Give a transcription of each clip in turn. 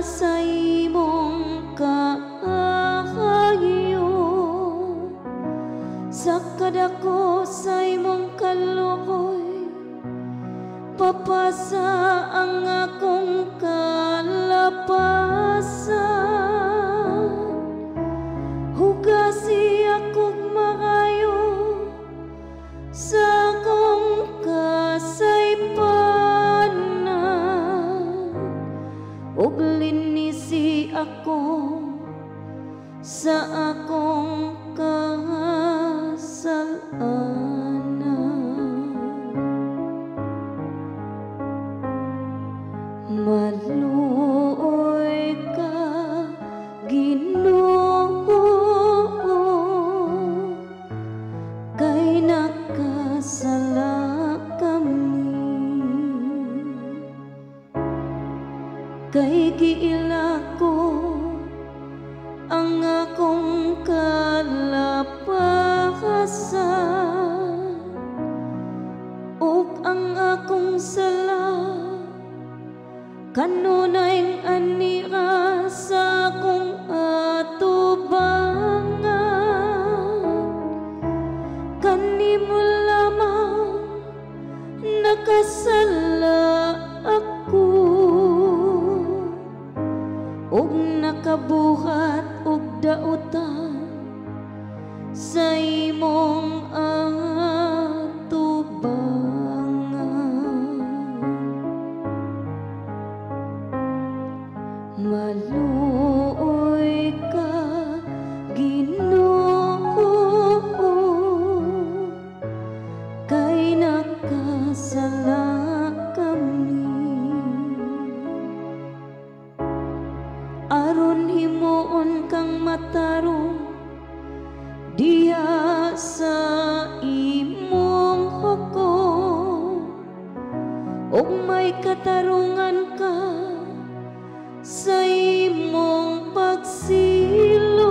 sa imong kaayo, sa kadako sa imong kaluoy, papasa ang akong kalapasan. Hugasi akong maayo sa akong kasaypanan, ug linisi ako sa akong kasalanan. Maluoy ka, Ginoo, kay nakasala kami, kay giila ko ang akong kalapasan, ug ang akong sala kanunay anira sa akong atubangan. Kanimo lamang nakasala ako, ug nakabuhat og dautan sa imong atubangan. Maluoy ka, Ginoo, kay nakasala kami. Aron himuon kang matarong diha sa imong hukom, ug may katarungan ka sa imong pagsilot.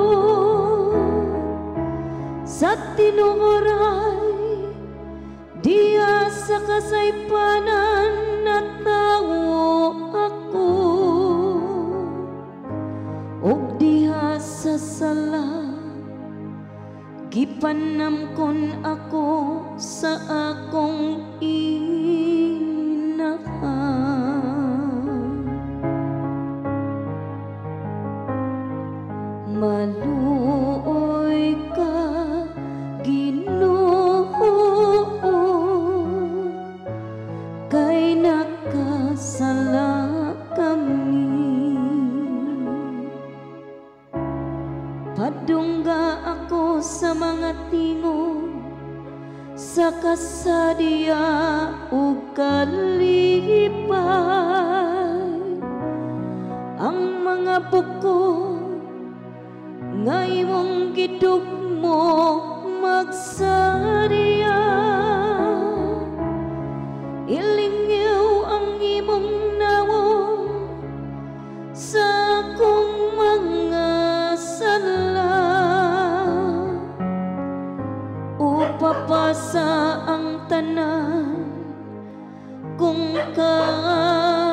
Sa tinuoray diha sa kasaypanan natawo ako, ug diha sa sala gipanamkon ako sa akong inahan. Maluoy ka, Ginoo, kay nakasala kami. Padungga ako sa mga tingog, sa kasadya ug kalipay, ang mga buko nga imong gidugmo magsadya. Ilingaw ang imong nawo sa akong mga sala, upapasa ang tanan kung kalapasan.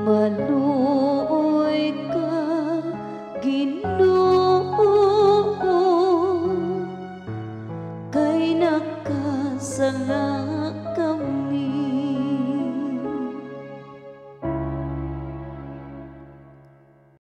Maluoy ka, Ginoo, kay nakasala